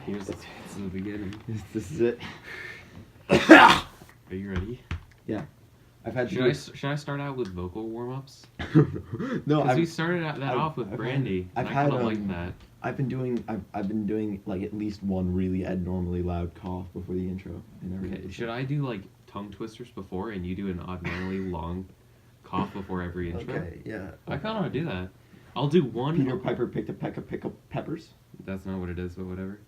Here's the beginning. This is it. Are you ready? Yeah. I've had. Should I start out with vocal warm-ups? No, because we started off with Brandy. I kind of like that. I've been doing like at least one really abnormally loud cough before the intro. Okay. Should I do like tongue twisters before, and you do an abnormally long cough before every intro? Okay. Yeah. I kind of want to do that. I'll do one. Peter Piper picked a peck of pickled peppers. That's not what it is, but whatever.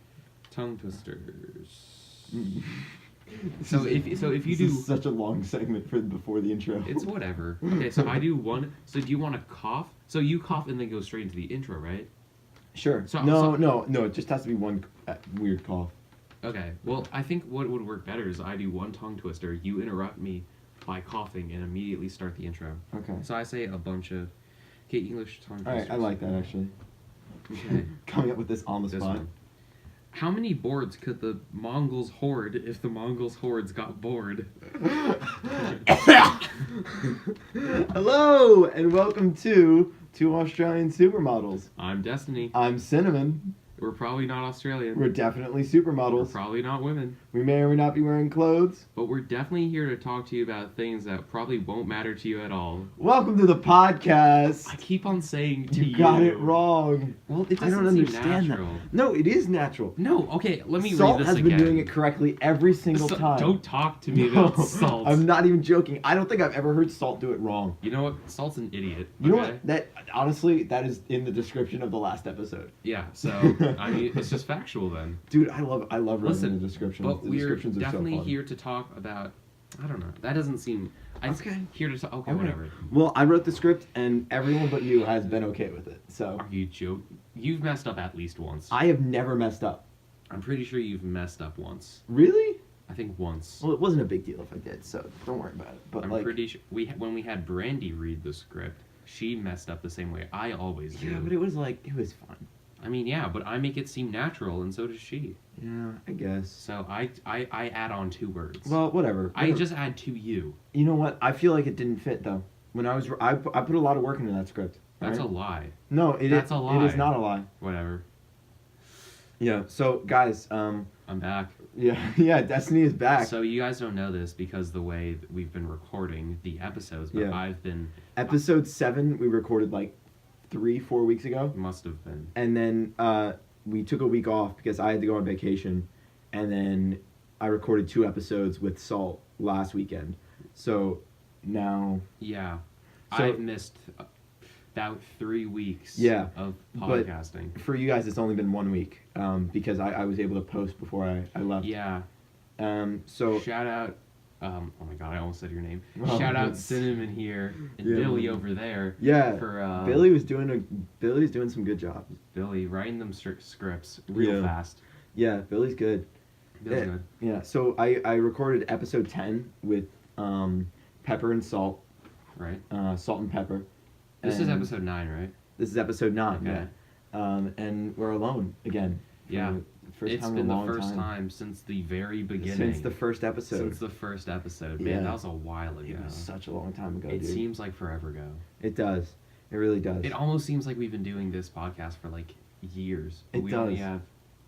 Tongue twisters. This So if you do is such a long segment for before the intro. It's whatever. Okay, so I do one. So do you want to cough? So you cough and then go straight into the intro, right? Sure. So- No. It just has to be one weird cough. Okay. Well, I think what would work better is I do one tongue twister. You interrupt me by coughing and immediately start the intro. Okay. So I say a bunch of English tongue All twisters. right. I like that actually. Okay. Coming up with this on the This spot. one. How many boards could the Mongols hoard if the Mongols' hordes got bored? Hello and welcome to Two Australian Supermodels. I'm Destiny. I'm Cinnamon. We're probably not Australian. We're definitely We're supermodels. probably not women. We may or may not be wearing clothes. But we're definitely here to talk to you about things that probably won't matter to you at all. Welcome to the podcast. I keep on saying to you. You got it wrong. Well, it I doesn't don't seem understand natural. that. No, it is natural. No, okay, let me Salt read this has again. been doing it correctly every single time. Don't talk to me No, about salt. I'm not even joking. I don't think I've ever heard Salt do it wrong. You know what? Salt's an idiot. You know okay? what? That honestly, that is in the description of the last episode. Yeah, so, I mean, it's just factual then. Dude, I love reading Listen, the descriptions. But The we're descriptions are definitely so fun. here to talk about, I don't know, that doesn't seem, Okay. Here to talk, okay, Okay. whatever. Well, I wrote the script, and everyone but you has been okay with it. So Are you joking? You've messed up at least once. I have never messed up. I'm pretty sure you've messed up once. Really? I think once. Well, it wasn't a big deal if I did, so don't worry about it. But I'm like, pretty sure, when we had Brandy read the script, she messed up the same way I always do. yeah, but it was fun. I mean, yeah, but I make it seem natural, and so does she. Yeah, I guess. So I add on 2 words. Well, whatever. I just add to you. You know what? I feel like it didn't fit though. When I put a lot of work into that script. That's right? a lie. No, That's a It lie. is not a lie. Whatever. Yeah. So guys, I'm back. yeah, Destiny is back. So you guys don't know this because the way that we've been recording the episodes, but Yeah. I've been Episode 7 we recorded like 3-4 weeks ago, must have been. and then we took a week off because I had to go on vacation, and then I recorded 2 episodes with Salt last weekend. So now, Yeah. So- I've missed about 3 weeks Yeah, of but- podcasting. for you guys, it's only been 1 week because I was able to post before I left. Yeah. So Shout out, oh my god, I almost said your name. Oh, Shout out yes. Cinnamon here and Yeah. Billy over there. yeah, For Billy's doing some good jobs. Billy writing them scripts real Yeah. fast. Yeah, Billy's good. Billy's Yeah. good. Yeah, so I recorded episode 10 with Pepper and Salt, Right. Salt and Pepper. This is And episode 9, right? This is episode 9. Okay. Yeah. And we're alone again. for Yeah. the First It's time been in a the long first time since the very beginning. Since the first episode. Since the first episode. Man, Yeah. that was a while ago. It was such a long time ago, It dude. seems like forever ago. It does. It really does. It almost seems like we've been doing this podcast for like years. But It we only does. have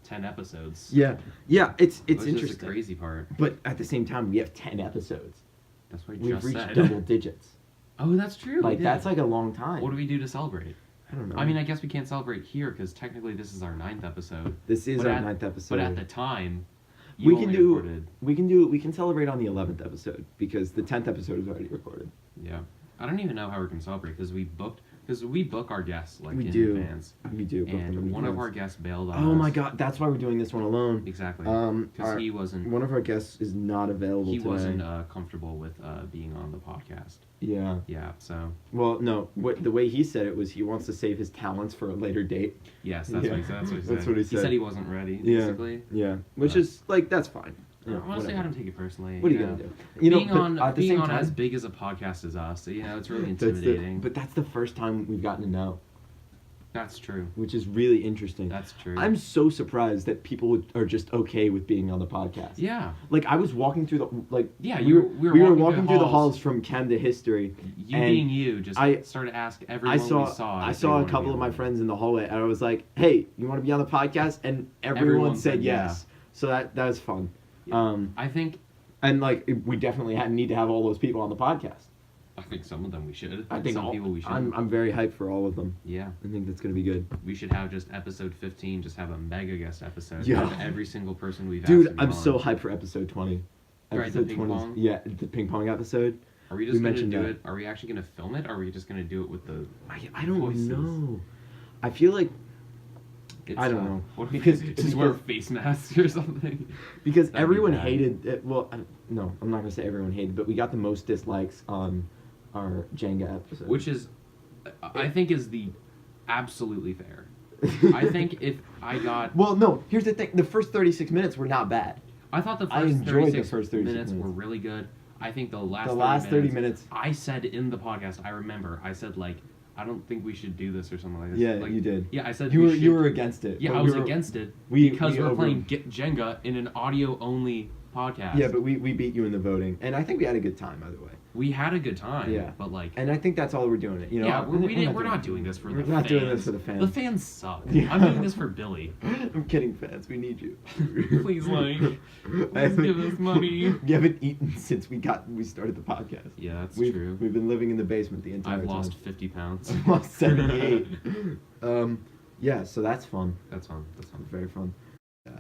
10 episodes. Yeah. Yeah, it's Which is interesting. the crazy part. But at the same time, we have 10 episodes. That's what I We've just reached said. double digits. Oh, that's true. Like, we did. that's like a long time. What do we do to celebrate? I don't know. I mean, I guess we can't celebrate here because technically this is our 9th episode. this is but our at- 9th episode. But at the time, we you can only do recorded. we can celebrate on the 11th episode because the 10th episode is already recorded. Yeah. I don't even know how we're going to celebrate because we book our guests like We in do. advance. We do. book them in And one of advance. our guests bailed on Oh us. my god, that's why we're doing this one alone. Exactly. Our- Because he wasn't One of our guests is not available he today. wasn't comfortable with being on the podcast. Yeah. Yeah. So Well, no. The way he said it was he wants to save his talents for a later date. yes, that's Yeah. what he said. That's what he said. That's what he He said. said he wasn't ready. Yeah. Basically. Yeah. Which But- is like that's fine. Yeah, Honestly, whatever. I don't take it personally. What are you know? gonna do? You know, being but on at the being same on time, as big as a podcast as us, you know, it's really that's the- intimidating. but that's the first time we've gotten to know. That's true. which is really interesting. That's true. I'm so surprised that people are just okay with being on the podcast. Yeah. Like, I was walking through the Yeah, we were walking through the halls. halls from Canada History. You and being you, just started to ask everyone we saw. I if they saw a wanted to couple be of on my it. friends in the hallway, and I was like, "Hey, you want to be on the podcast?" And everyone said yes. So that was fun. Yeah. I think We definitely need to have all those people on the podcast. I think some of them we should. I think some people we should. I'm very hyped for all of them. Yeah. I think that's gonna be good. We should have just episode 15, just have a mega guest episode. Yeah. Have every single person we've asked. Dude, to be I'm on. so hyped for episode 20. Right, the Episode ping 20 pong? Yeah, the ping pong episode. Are we just going to mentioned do that. it? Are we actually going to film it? Or are we just going to do it with the I don't voices? know. I feel like I don't know. What Because- just wear face masks or something. because That'd be everyone bad. hated it. Well, no, I'm not gonna say everyone hated, but we got the most dislikes on our Jenga episode. Which is, I think, is the absolutely fair. I think if I got, Well, no. Here's the thing. The first 36 minutes were not bad. I thought the I first enjoyed the 36 first 36 minutes were minutes. really good. I think the last The last 30 minutes, minutes. I said in the podcast, I remember, I said like, I don't think we should do this or something like this. Yeah, like, you did. Yeah, I said You we were should, you were against it. Yeah, but I we was were- against it we because we're over- playing Jenga in an audio only podcast. Yeah, but we beat you in the voting, and I think we had a good time either way. we had a good time. Yeah. but like, And I think that's all we're doing. It. You know. yeah, We're we're not doing this for We're the fans. not doing this for the fans. The fans suck. Yeah. I'm doing this for Billy. I'm kidding, fans. We need you. Please, like, I please haven't- give us money. We haven't eaten since we started the podcast. Yeah, that's We've true. been living in the basement the entire I've time. lost 50 pounds. I've lost 78. Yeah, so that's fun. That's fun. That's fun. Very fun. Yeah.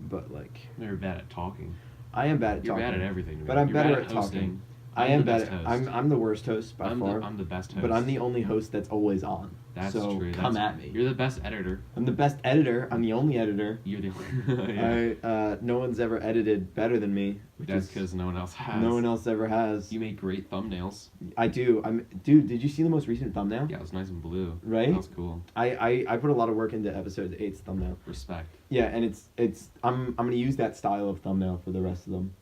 But like, You're bad at talking. I am bad at You're talking. bad at everything. But I'm You're better bad at hosting. talking. I'm I am the bad. best At, host. I'm the worst host by far. I'm the best host. But I'm the only host that's always on. That's so true. come That's- at me. You're the best editor. I'm the best editor. I'm the only editor. You're the. Yeah. No one's ever edited better than me. Which That's is because no one else has. no one else ever has. You make great thumbnails. I do. Dude. Did you see the most recent thumbnail? Yeah, it was nice and blue. Right? That was cool. I put a lot of work into episode 8's thumbnail. Respect. Yeah, and I'm gonna use that style of thumbnail for the rest of them.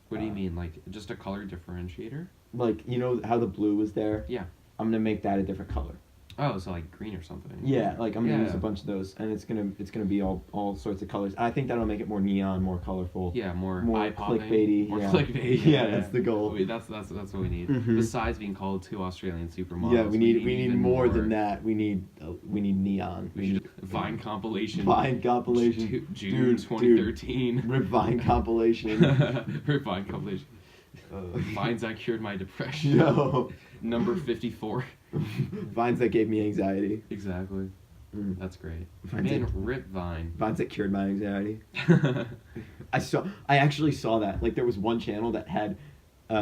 What do you mean? Like just a color differentiator? Like, you know how the blue was there? Yeah. I'm gonna make that a different color. Oh, so like green or something. Yeah, like I'm gonna Yeah. use a bunch of those, and it's gonna be all sorts of colors. I think that'll make it more neon, more colorful. Yeah, more More eye-popping. clickbaity, More yeah. clickbait. Yeah, that's the goal. Wait, that's what we need. Mhm. Besides being called two Australian supermodels. Yeah, we need even more than that. We need neon. We should Vine compilation. Vine compilation. June Dude, 2013. Rip Vine compilation. Rip Vine compilation. Vines that cured my depression. No. Number 54. Vines that gave me anxiety. Exactly. Mm. That's great. Vines Man, that- Rip Vine. Vines that cured my anxiety. I actually saw that. Like, there was one channel that had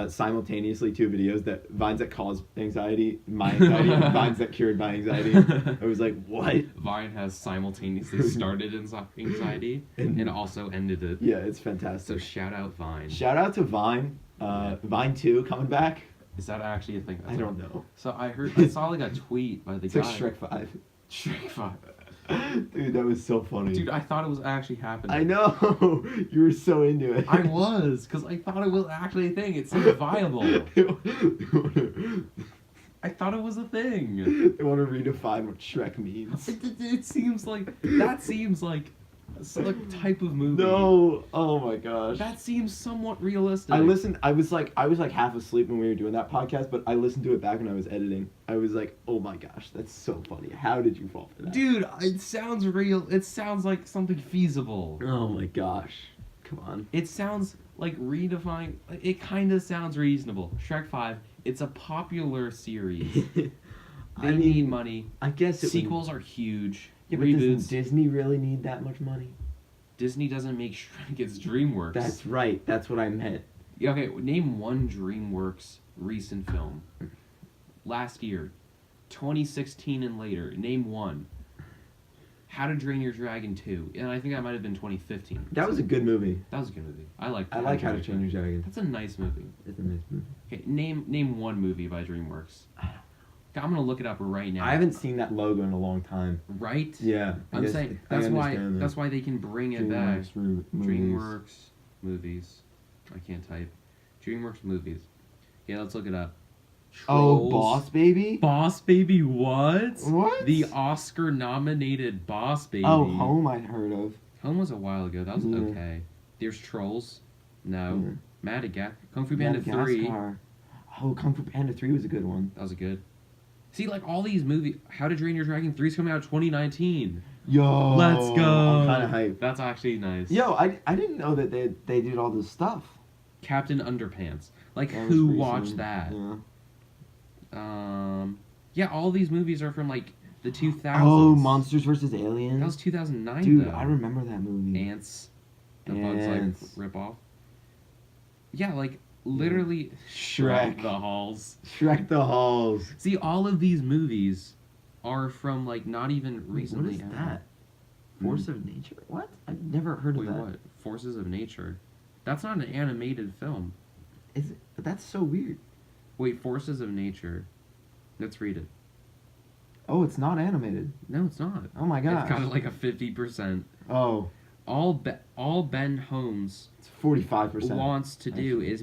simultaneously two videos that Vines that caused anxiety, my anxiety, and Vines that cured my anxiety. I was like, what? Vine has simultaneously started anxiety and also ended it. Yeah, it's So fantastic. shout out Vine. Shout out to Vine. Vine 2 coming back. Is that actually a thing? I don't know. So I saw like a tweet by the It's guy. like Shrek 5. Shrek 5. Dude, that was so funny. Dude, I thought it was actually happening. I know. You were so into it. I was, because I thought it was actually a thing. It seemed viable. I thought it was a thing. They want to redefine what Shrek means. It seems like that seems like a type of movie. No. Oh my gosh. That seems somewhat realistic. I listened. I was like half asleep when we were doing that podcast, but I listened to it back when I was editing. I was like, oh my gosh, that's so funny. How did you fall for that? Dude, it sounds real. It sounds like something feasible. Oh my gosh. Come on. It sounds like redefine. It kind of sounds reasonable. Shrek 5. It's a popular series. They I need mean, money. I guess Sequels are huge. Yeah, but Reboots. doesn't Disney really need that much money? Disney doesn't make Shrek. It's DreamWorks. That's right. That's what I meant. Yeah, okay, name one DreamWorks recent film. Last year. 2016 and later. Name one. How to Train Your Dragon 2. And I think that might have been 2015. That was a good movie. That was a good movie. I like I like How to Train Your Dragon. That's a nice movie. It's a nice movie. Okay, name one movie by DreamWorks. I'm gonna look it up right now. I haven't seen that logo in a long time. Right? Yeah. I'm saying that's why they can bring it back. DreamWorks movies. I can't type. DreamWorks movies. Okay, let's look it up. Oh, Trolls. Boss Baby? Boss Baby, what? What? The Oscar-nominated Boss Baby. Oh, Home I'd heard of. Home was a while ago. That was Yeah. okay. There's Trolls. No. Yeah. Madagascar. Kung Fu Panda 3. Madagascar. Oh, Kung Fu Panda 3 was a good one. That was a good. See, like, all these movies. How to Train Your Dragon 3 is coming out 2019. Yo, Let's go. I'm kind of hyped. That's actually nice. Yo, I didn't know that they did all this stuff. Captain Underpants. Like, That was who recent. watched that? Yeah. Yeah, all these movies are from, like, the 2000s. Oh, Monsters vs. Aliens. That was 2009, Dude, though. I remember that movie. Ants. The Bugs Ants. Life rip-off. Yeah, like, literally... Shrek. The Halls. Shrek the Halls. See, all of these movies are from, like, not even recently. What is that? Force of Nature? What? I've never heard Wait, of that. what? Forces of Nature. That's not an animated film. Is it? That's so weird. Wait, Forces of Nature. Let's read it. Oh, it's not animated. No, it's not. Oh my gosh. It's got like a 50%. Oh, All Ben Holmes it's 45%. wants to do actually. is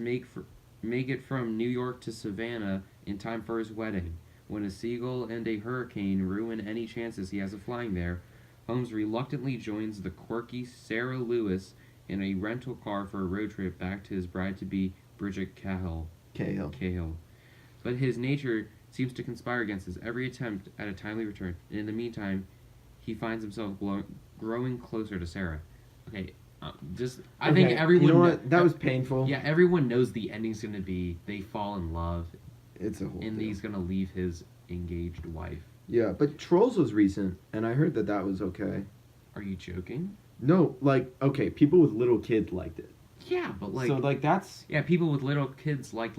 make it from New York to Savannah in time for his wedding. When a seagull and a hurricane ruin any chances he has of flying there, Holmes reluctantly joins the quirky Sarah Lewis in a rental car for a road trip back to his bride-to-be, Bridget Cahill. Cahill. But his nature seems to conspire against his every attempt at a timely return. And in the meantime, he finds himself growing closer to Sarah. Okay, I think everyone. You know what? That was painful. Yeah, everyone knows the ending's gonna be they fall in love, It's a whole and deal. he's gonna leave his engaged wife. Yeah, but Trolls was recent, and I heard that was okay. Are you joking? No, like, okay, people with little kids liked it. Yeah, but like, So, like, that's... yeah, people with little kids like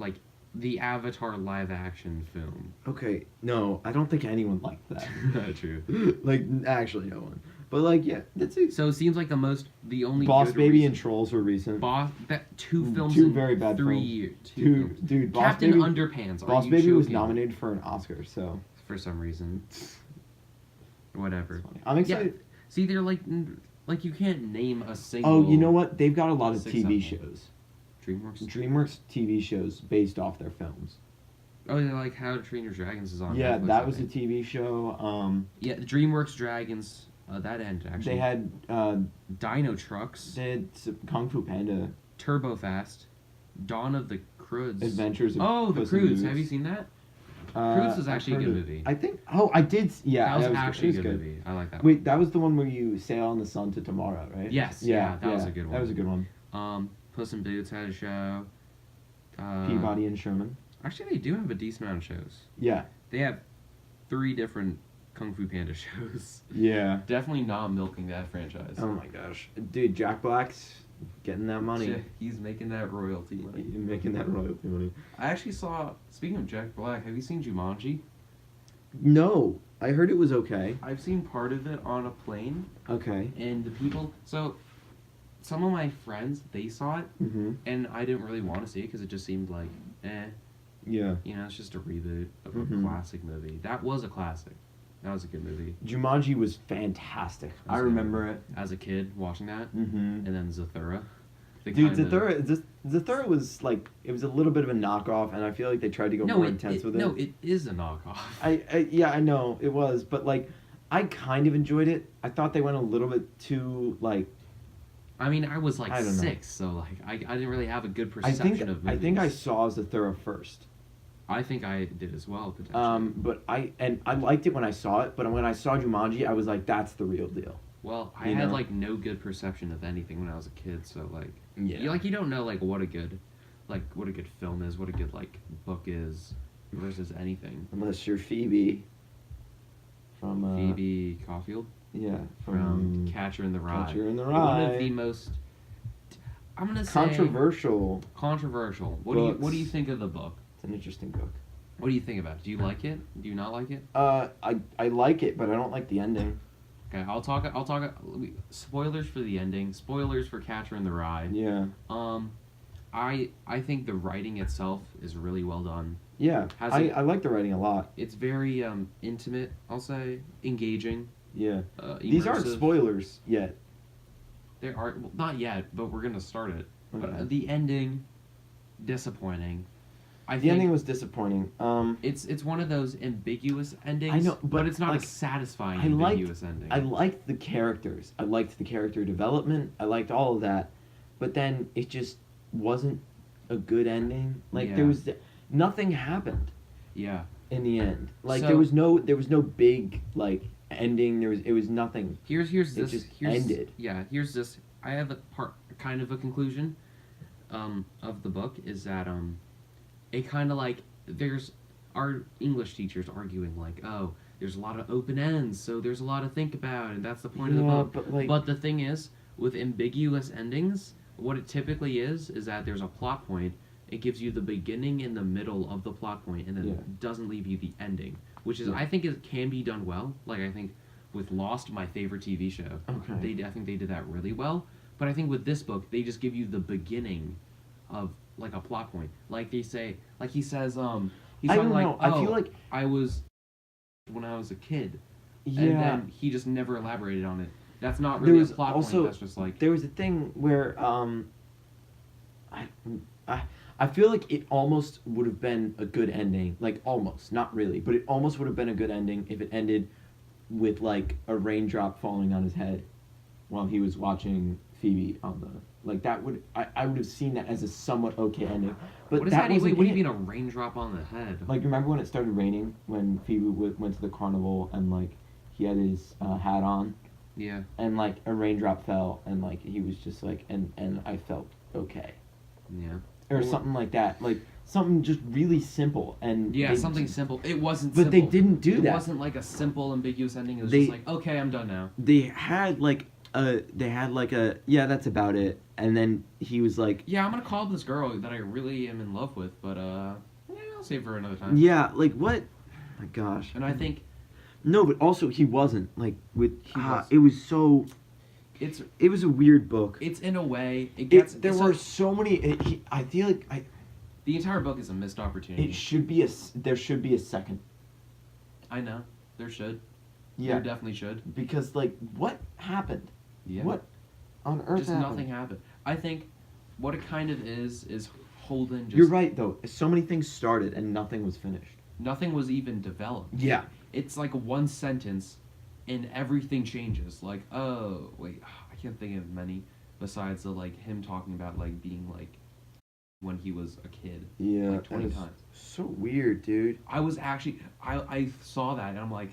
the Avatar live action film. Okay, no, I don't think anyone liked that. True. Like, actually, no one. But, like, yeah, that's it. So it seems like the only Boss good Baby reason- and Trolls were recent. Two films Two in very bad 3 films. years. Dude, Boss Captain Baby, Underpants. Are Boss you Baby was joking? nominated for an Oscar, so... For some reason. Whatever. It's funny. I'm excited. Yeah. See, they're like you can't name a single. Oh, you know what? They've got a lot of TV successful. shows. DreamWorks. DreamWorks TV shows based off their films. Oh, yeah, like How to Train Your Dragons is on. Yeah, Netflix, that I was a think. TV show. Yeah, DreamWorks Dragons. That ended actually. They had Dino Trucks, Kung Fu Panda, Turbo Fast, Dawn of the Croods. Adventures of Oh, the Puss in Croods. Boots. Have you seen that? Croods was I've actually a heard good of- movie. I think. Oh, I did. Yeah, that was good. actually a It was good movie. I like that. Wait, that was the one where you sail on the sun to tomorrow, right? Yes, yeah, that was a good That one. was a good one. one. Puss in Boots had a show. Peabody and Sherman. Actually, they do have a decent amount of shows. Yeah. They have 3 different Kung Fu Panda shows. Yeah. Definitely not milking that franchise. Oh my gosh, dude, Jack Black's getting that money. He's making that royalty money. He's making that royalty money. I actually saw, speaking of Jack Black, have you seen Jumanji? No, I heard it was okay. I've seen part of it on a plane, Okay. and the people, so some of my friends, they saw it, Mm-hmm. and I didn't really want to see it because it just seemed like, Yeah. you know, it's just a reboot of a Mhm. classic movie. That was a classic. That was a good movie. Jumanji was fantastic. That was I good. remember it. As a kid, watching that, Mm-hmm. and then Zathura. They Dude, kinda- Zathura was like, it was a little bit of a knockoff, and I feel like they tried to go more intense with it. No, it is a knockoff. Yeah, I know it was, but like, I kind of enjoyed it. I thought they went a little bit too like. I mean, I was like I don't know. 6, so like I didn't really have a good I perception think of movies. I think I saw Zathura first. I think I did as well potentially. But I liked it when I saw it, but when I saw Jumanji, I was like, that's the real deal. Well, I you had know? like no good perception of anything when I was a kid, so like Yeah. you don't know like what a good film is, what a good like book is versus anything. Unless you're Phoebe. From Phoebe Caulfield Yeah, from Catcher in the Rye. Catcher in the One of Rye. the most I'm gonna say Controversial. controversial. What do you books. think of the book? It's an interesting book. What do you think about it? Do you like it? Do you not like it? I like it, but I don't like the ending. Okay, I'll talk. Spoilers for the ending. Spoilers for Catcher in the Rye. Yeah. I think the writing itself is really well done. Yeah. I like the writing a lot. It's very intimate. I'll say engaging. Yeah. These aren't immersive. spoilers yet. There are not yet, but we're gonna start it. Okay. But the ending, disappointing. The ending was disappointing. It's one of those ambiguous endings. I know, but it's not like, a satisfying I liked- ambiguous ending. I liked the characters. I liked the character development. I liked all of that, but then it just wasn't a good ending. Like there Yeah. was nothing happened Yeah. in the end. Like So- there was no big like ending. It was nothing. Here's It this. just Here's, ended. Yeah. Here's this. I have kind of a conclusion, of the book is that it kind of like there's our English teachers arguing like, oh, there's a lot of open ends, so there's a lot to think about, and that's the point of the book. but like But the thing is, with ambiguous endings, what it typically is that there's a plot point. It gives you the beginning and the middle of the plot point, and then Yeah. doesn't leave you the ending, which is Yeah. I think it can be done well. Like I think with Lost, my favorite TV show, Okay. I think they did that really well. But I think with this book, they just give you the beginning of like a plot point. Like they say, like he says, he's I talking don't like, know. oh, I feel like I was when I was a kid, yeah. and then he just never elaborated on it. That's not There really was a plot also- point. That's just like There was a thing where I feel like it almost would have been a good ending. Like almost, not really, but it almost would have been a good ending if it ended with like a raindrop falling on his head while he was watching Phoebe on the like that would I would have seen that as a somewhat okay ending. But what is that that? wasn't What do you it. mean a raindrop on the head? Like remember when it started raining when Phoebe went to the carnival and like he had his hat on Yeah. and like a raindrop fell and like he was just like and I felt okay Yeah. or Well, something like that, like something just really simple and Yeah, they something just- simple. It wasn't but simple. they didn't do It that. wasn't like a simple ambiguous ending. It was They- just like, okay, I'm done now. They had like a yeah, that's about it, and then he was like Yeah, I'm gonna call up this girl that I really am in love with, but yeah, I'll save her another time. yeah, like what? My gosh. And I think No, but also he wasn't like with was. it was so it's it was a weird book. it's in a way it gets There it's were a- so many. I feel like the entire book is a missed opportunity. it should be there should be a second. I know there should. Yeah, There definitely should. because like what happened? Yeah. What on earth Just happened? nothing happened. I think what it kind of is Holden just You're right though. So many things started and nothing was finished. nothing was even developed. Yeah. It's like one sentence and everything changes. Like, oh wait, I can't think of many besides the like him talking about like being like when he was a kid. Yeah. Like 20 that was times. So weird, dude. I was actually I saw that and I'm like,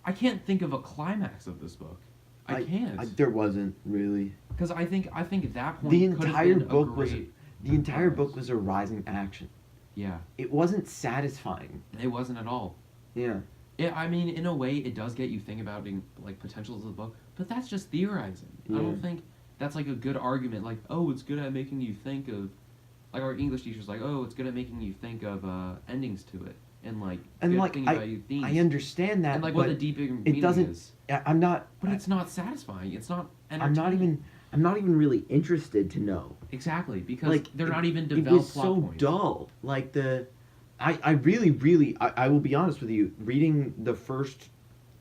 I can't think of a climax of this book. I can't. There wasn't really. Because I think at that point The could have entire been a book was great- the entire book was a rising action. Yeah, It wasn't satisfying. it wasn't at all. Yeah. Yeah, I mean, in a way, it does get you thinking about being like potentials of the book, but that's just theorizing. I Yeah. don't think that's like a good argument. Like, oh, it's good at making you think of, like our English teachers, like, oh, it's good at making you think of endings to it, and like, And good like thinking about your themes, I understand that, and like but what the deeper meaning doesn't- is. I'm not. But it's not satisfying. It's not. I'm not even. I'm not even really interested to know. Exactly, because Like they're not even It developed was plot so points. dull. Like I really, I will be honest with you. Reading the first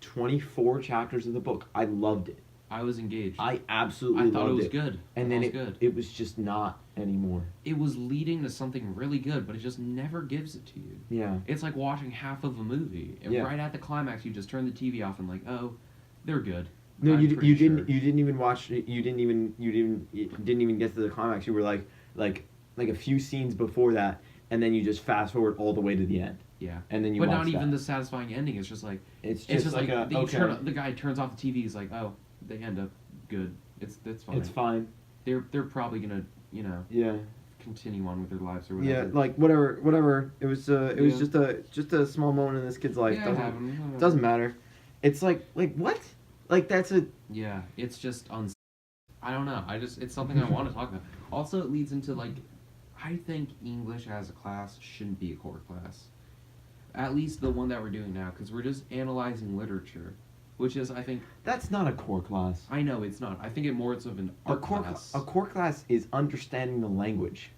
24 chapters of the book, I loved it. I was engaged. I absolutely I thought loved it was it. good. And I then thought it was good. it was just not anymore. It was leading to something really good, but it just never gives it to you. Yeah. It's like watching half of a movie, and Yeah. right at the climax, you just turn the TV off and like, oh, they're good. No, I'm you pretty didn't. sure. You didn't even watch. You didn't even get to the climax. You were like a few scenes before that, and then you just fast forward all the way to the end, Yeah. and then you. But watch not even that. the satisfying ending. It's just like It's it's just like a the, okay. the guy turns off the TV. He's like, oh, they end up good. It's fine. It's fine. They're probably gonna Yeah. continue on with their lives or whatever. Yeah. Like whatever. It was Yeah. just a small moment in this kid's life. Yeah, it happened. Doesn't matter. It's like what? Like that's a. Yeah, it's just I don't know. It's something I want to talk about. Also, it leads into like, I think English as a class shouldn't be a core class. At least the one that we're doing now, because we're just analyzing literature, which is I think That's not a core class. I know it's not. I think it more of an art class. A core class is understanding the language,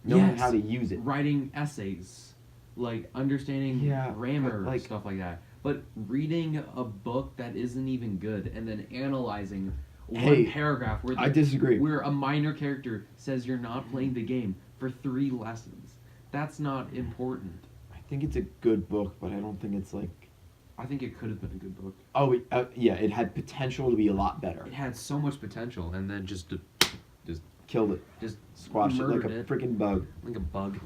knowing Yes. how to use it. Writing essays, like understanding Yeah, grammar, like- stuff like that. But reading a book that isn't even good and then analyzing one Hey, paragraph where I disagree. where a minor character says you're not playing the game for 3 lessons. That's not important. I think it's a good book, but I don't think it's like. I think it could have been a good book. Oh, yeah, it had potential to be a lot better. It had so much potential, and then just Killed it. just Squashed it like murdered a it. freaking bug. Like a bug.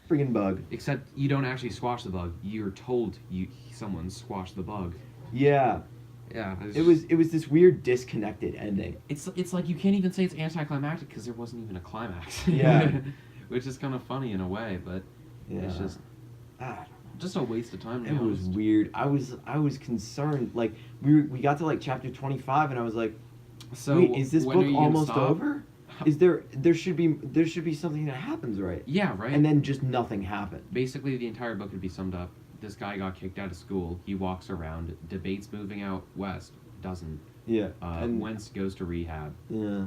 Freaking bug. Except you don't actually squash the bug. You're told someone squashed the bug. Yeah. Yeah. It was this weird disconnected ending. It's like you can't even say it's anticlimactic because there wasn't even a climax. Yeah. Which is kind of funny in a way, but Yeah. it's just a waste of time. To It be was honest. weird. I was concerned. Like we got to like chapter 25, and I was like, So wait, is this when are book you gonna almost stop? over? Is there should be something that happens, right? Yeah, right. And then just nothing happened. Basically, the entire book could be summed up. This guy got kicked out of school. He walks around, debates moving out west, doesn't. Yeah. And Wentz goes to rehab. yeah.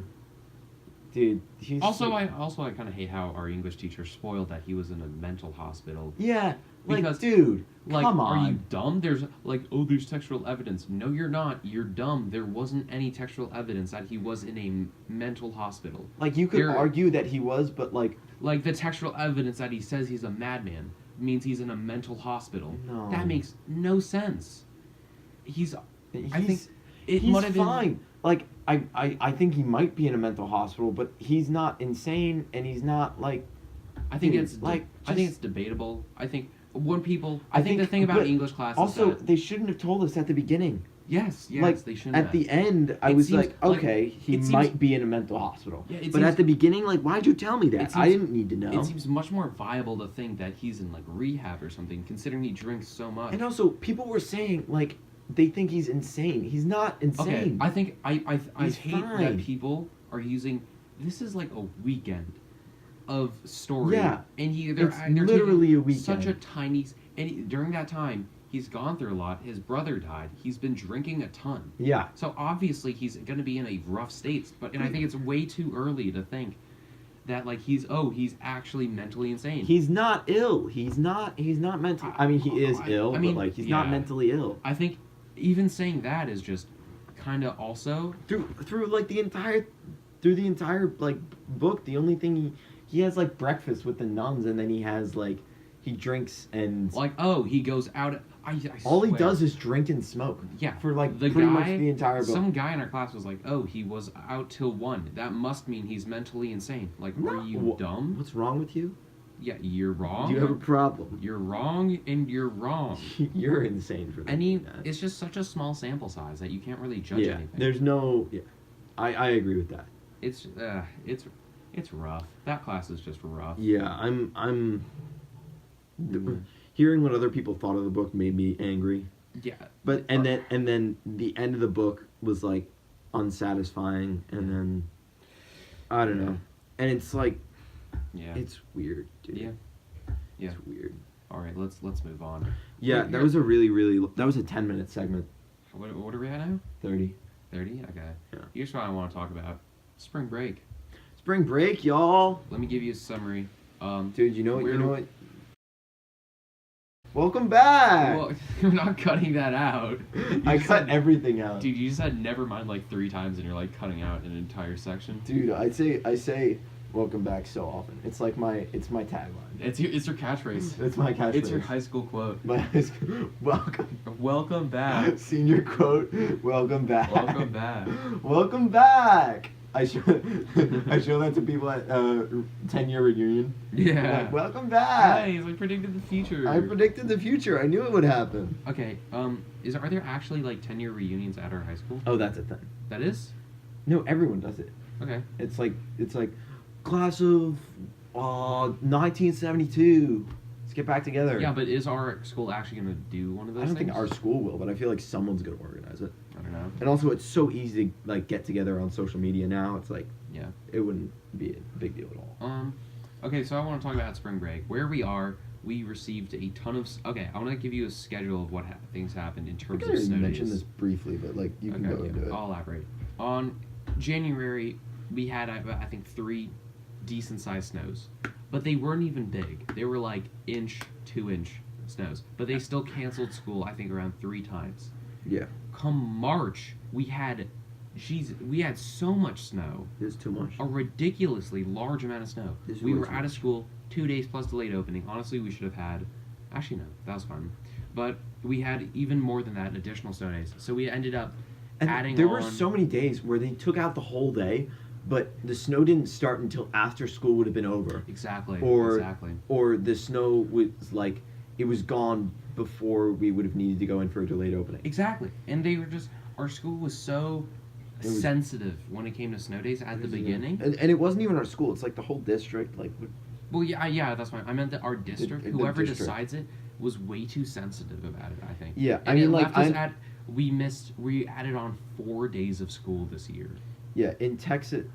Dude, he's Also, I kind of hate how our English teacher spoiled that he was in a mental hospital. yeah, like Because, dude, Like, come on. are you dumb? There's there's textual evidence. No, you're not. You're dumb. There wasn't any textual evidence that he was in a mental hospital. Like you could There- argue that he was, but like Like the textual evidence that he says he's a madman means he's in a mental hospital. No. That makes no sense. he's I think it he's might have been. fine. Like I think he might be in a mental hospital, but he's not insane, and he's not like. I think Dude, it's like, I think just- it's debatable. I think when people. I I think the think- thing about but English class Also, is that they shouldn't have told us at the beginning. yes, like they shouldn't. at have. the end, I It was seems like, like- okay, he it seems- might be in a mental hospital. Yeah, it but seems- at the beginning, like, why'd you tell me that? It I seems- didn't need to know. It seems much more viable to think that he's in like rehab or something, considering he drinks so much. And also, people were saying like they think he's insane. He's not Okay, insane. I think I He's hate fine. that people are using this is like a weekend of story. Yeah, and it's literally taking a weekend. Such a tiny during that time he's gone through a lot. His brother died. He's been drinking a ton. Yeah. So obviously he's going to be in a rough state. And I think it's way too early to think that like he's actually mentally insane. He's not ill. He's not mentally. I mean, he is ill, I mean, but like he's not yeah. mentally ill. I think even saying that is just kind of also Through like the entire like book, the only thing he has like breakfast with the nuns, and then he has like he drinks and like he goes out. I all he swear. does is drink and smoke. Yeah, For like the pretty guy, much the entire book. Some guy in our class was like, "Oh, he was out till 1. That must mean he's mentally insane." Like, are you dumb? What's wrong with you? Yeah, you're wrong. Do you have a problem? You're wrong, and you're wrong. You're insane for And that. it's just such a small sample size that you can't really judge Yeah, anything. there's no. Yeah, I agree with that. It's rough. That class is just rough. Yeah, I'm. Hearing what other people thought of the book made me angry. Yeah. But and then the end of the book was like unsatisfying, and then I don't know, and it's like Yeah. it's weird, dude. Yeah. Yeah. It's weird. All right, let's move on. Yeah, that was a really that was a 10-minute segment. What are we at now? 30. 30. Okay. Yeah. Here's what I want to talk about: spring break. Spring break, y'all. Let me give you a summary. Dude, you know what? We're- You know what? Welcome back. Well, you're not cutting that out. I cut everything out. Dude, you just said never mind like 3 times, and you're like cutting out an entire section. Dude, I say welcome back so often. It's like it's my tagline. It's your catchphrase. It's my catchphrase. It's your high school quote. My high school. Welcome. Welcome back. Senior quote. Welcome back. Welcome back. Welcome back. I show that to people at 10-year reunion. Yeah. Like, welcome back. Nice. I predicted the future. I predicted the future. I knew it would happen. Okay. Are there actually like 10-year reunions at our high school? Oh, that's a thing. That is. No, everyone does it. Okay. It's like class of 1972. Let's get back together. Yeah, but is our school actually gonna do one of those? I don't things? think our school will, but I feel like someone's gonna organize it. I don't know. And also, it's so easy to like get together on social media now. It's like Yeah. it wouldn't be a big deal at all. Okay, so I want to talk about spring break. Where we are, we received a ton of. Okay, I want to give you a schedule of what things happened in I terms think of I snow mentioned days. this briefly, but like you can go into it. I'll elaborate. On January, we had I think 3 decent-sized snows, but they weren't even big. They were like 2-inch snows, but they still canceled school I think around 3 times. Yeah. Come March, we had We had so much snow, It was too much. a ridiculously large amount of snow. This We was were too out of much. school 2 days plus delayed opening. Honestly, we should have had. Actually, no, that was fun. But we had even more than that, additional snow days. So we ended up And adding there on. were so many days where they took out the whole day, but the snow didn't start until after school would have been over. Exactly. Exactly. Or the snow was like it was gone before we would have needed to go in for a delayed opening. Exactly. And they were just. Our school was so It was- sensitive when it came to snow days at the beginning. And it wasn't even our school. It's like the whole district. Like, Well, yeah, that's fine. I meant that our district, the whoever district. decides it, was way too sensitive about it. I think. Yeah, And I mean, it like, left us I'm- at. We added on 4 days of school this year. yeah, in Texas,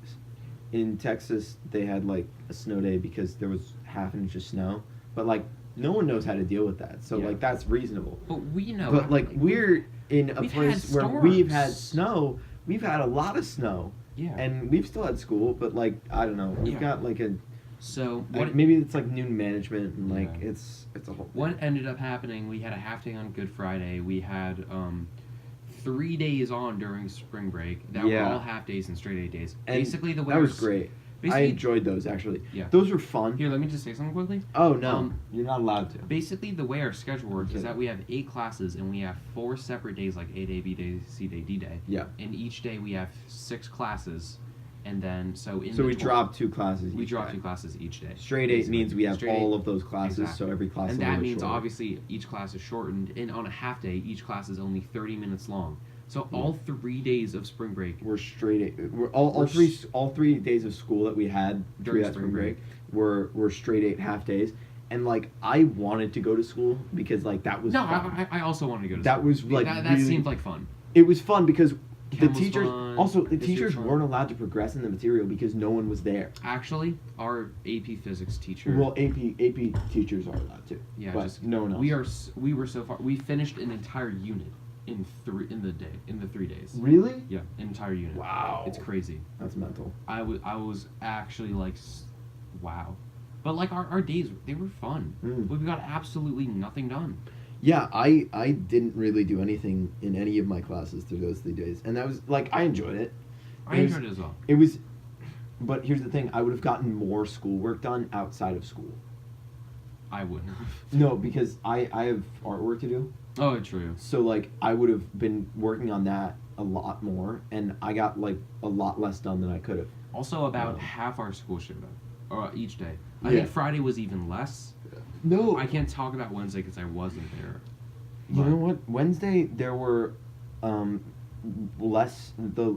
they had like a snow day because there was half an inch of snow. But like, no one knows how to deal with that. So Yeah. like, that's reasonable. But we know. But like, we're in a we've place had where we've storms. had snow. We've had a lot of snow. Yeah. And we've still had school, but like, I don't know. We've Yeah. got like a. So Like, maybe it's like new management and like Yeah. it's a whole. what ended up happening? We had a half day on Good Friday. We had 3 days on during spring break that Yeah. were all half days and straight 8 days. And Basically, the way that our was s- great. I Basically, enjoyed those actually. Yeah. Those were fun. Here, let me just say something quickly. Oh no, Um, you're not allowed to. Basically, the way our schedule works is Okay. that we have 8 classes and we have 4 separate days, like A day, B day, C day, D day. Yeah. And each day we have 6 classes, and then so in So the we tw- drop 2 classes. we each drop day. 2 classes each day. Straight 8 basically. means we have Straight all 8. of those classes, Exactly. so every class. And is a that little bit means shorter. obviously each class is shortened, and on a half day, each class is only 30 minutes long. So all 3 days of spring break We're straight 8. We're all We're all 3 days of school that we had During that spring break. were straight 8 half days, and like I wanted to go to school because like that was No, fun. I also wanted to go to That school. was, like, that really- seemed like fun. It was fun because the Chem was teachers fun, also the history was teachers fun. weren't allowed to progress in the material because no one was there. Actually, our AP physics teacher. Well, AP teachers are allowed to. Yeah, but just no one else. We were so far. We finished an entire unit in 3 days. Really? Yeah, an entire unit. Wow. It's crazy. That's mental. I was actually like, wow. But like our days, they were fun. Mm. We got absolutely nothing done. Yeah, I didn't really do anything in any of my classes through those 3 days, and that was like I enjoyed it. I enjoyed it as well. It was, but here's the thing: I would have gotten more schoolwork done outside of school. I wouldn't. No, because I have artwork to do, Oh, true. so like I would have been working on that a lot more, and I got like a lot less done than I could have. Also, about Oh. half our school showed up, or each day. I Yeah. think Friday was even less. No, I can't talk about Wednesday because I wasn't there. you But- know what? Wednesday there were less.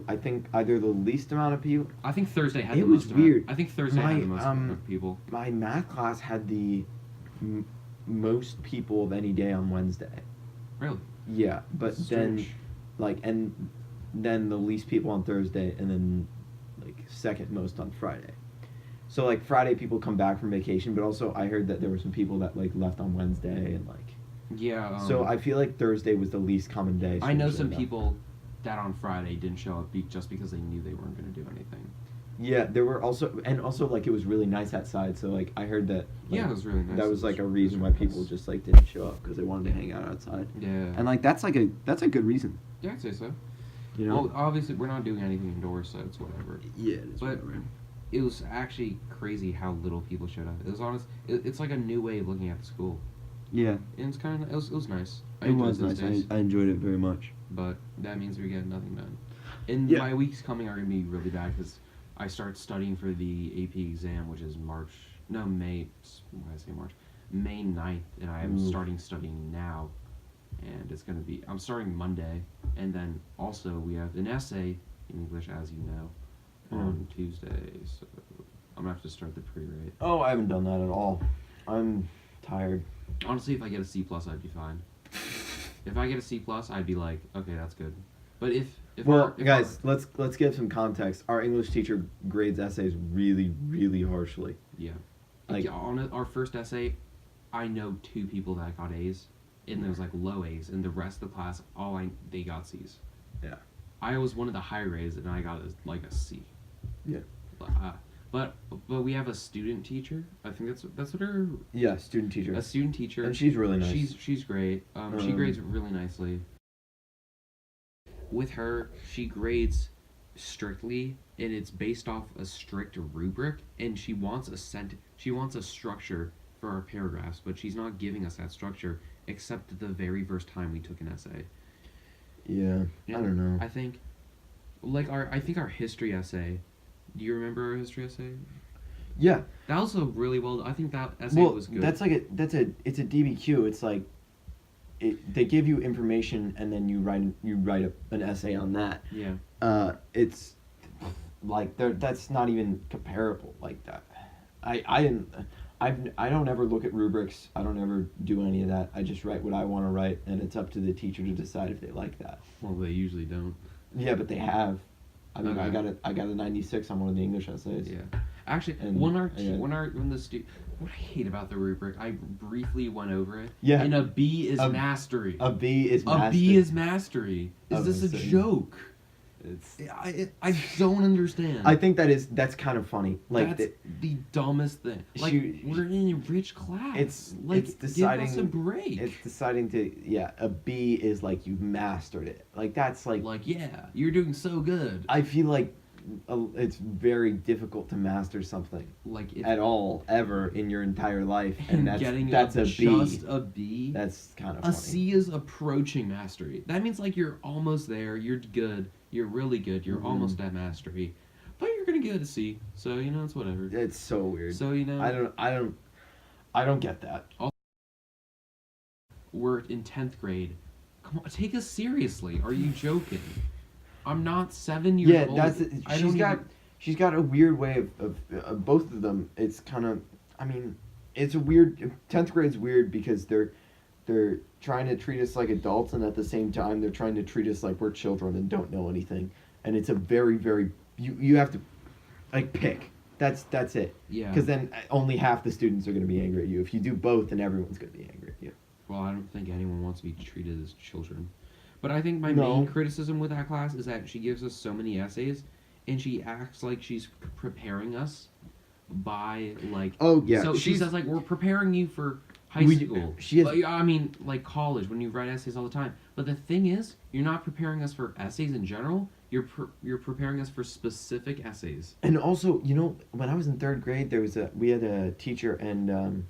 I think either the least amount of people. I think Thursday had It the was most weird. amount. I think Thursday My, had the most amount um, of people. My math class had the most people of any day on Wednesday. Really? Yeah, but then Strange. like and then the least people on Thursday, and then like second most on Friday. So like Friday people come back from vacation, but also I heard that there were some people that like left on Wednesday and like. Yeah. So I feel like Thursday was the least common day. I know strangely some enough. people that on Friday didn't show up just because they knew they weren't going to do anything. Yeah, there were also like it was really nice outside. So like I heard that. Like, Yeah, it was really nice. That It was like a was reason why really people nice. just like didn't show up because they wanted to hang out outside. Yeah. And like that's a good reason. Yeah, I'd say so. You know. Well, obviously we're not doing anything indoors, so it's whatever. Yeah, it is. But it was actually crazy how little people showed up. It was honest. It's like a new way of looking at the school, Yeah, and it's kind of it was nice. I it enjoyed was those nice. days, I enjoyed it very much. but that means we get nothing done. And Yeah. my weeks coming are gonna be really bad because I start studying for the AP exam, which is May. Why did I say March? May 9th, and I am Ooh. starting studying now, and it's gonna be. I'm starting Monday, and then also we have an essay in English, as you know, on Tuesday. So I'm gonna have to start the pre-rate. Oh, I haven't done that at all. I'm tired. Honestly, if I get a C plus, I'd be fine. If I get a C plus, I'd be like, okay, that's good. But if Well, if guys, let's give some context. Our English teacher grades essays really, really harshly. yeah, Like- on our first essay, I know 2 people that got A's, and there was like low A's, and the rest of the class, they got C's. Yeah. I was one of the high A's, and I got like a C. Yeah. But we have a student teacher. I think that's what her Yeah, student teacher. a student teacher. And she's really nice. She's great. She grades really nicely. With her, she grades strictly, and it's based off a strict rubric, and she wants a structure for our paragraphs, but she's not giving us that structure except the very first time we took an essay. Yeah, I don't know. I think our history essay. Do you remember our history essay? Yeah. That was a really well. I think that essay was good. It's a DBQ. It's like, they give you information and then you write an essay on that. Yeah. It's like that's not even comparable like that. I don't ever look at rubrics. I don't ever do any of that. I just write what I want to write, and it's up to the teacher to decide if they like that. Well, they usually don't. Yeah, but they have. I mean, Okay. I got a 96 on one of the English essays. Yeah. Actually, And- what I hate about the rubric, I briefly went over it. Yeah. And a B is A- mastery. A B is A B is mastery. Is Of this a a certain- joke? It's. I don't understand. I think that's kind of funny. Like that's the dumbest thing. Like, we're in a rich class. It's like, it's deciding. give us a break. It's deciding to a B is like you've mastered it. Like that's like. Like, yeah, you're doing so good. I feel like it's very difficult to master something Like at all ever in your entire life, and that's a B. Just a B. That's kind of A funny. C is approaching mastery. That means like you're almost there. You're good. You're really good. You're Mhm. almost at mastery, but you're gonna get a C. So it's whatever. It's so weird. So I don't get that. We're in 10th grade. Come on, take us seriously. Are you joking? I'm not 7 years Yeah, old. she's got a weird way of both of them. It's kind of, I mean, it's a weird. 10th grade's weird because they're trying to treat us like adults, and at the same time they're trying to treat us like we're children and don't know anything. And it's a very, very you have to like pick. That's it. Yeah. Because then only half the students are going to be angry at you. If you do both, then everyone's going to be angry at you. Well, I don't think anyone wants to be treated as children. But I think my No. main criticism with that class is that she gives us so many essays, and she acts like she's preparing us by, like... Oh, yeah. So she says, like, we're preparing you for high We- school. she has- Like, I mean, like, college, when you write essays all the time. But the thing is, you're not preparing us for essays in general. You're preparing us for specific essays. And also, when I was in 3rd grade, we had a teacher, and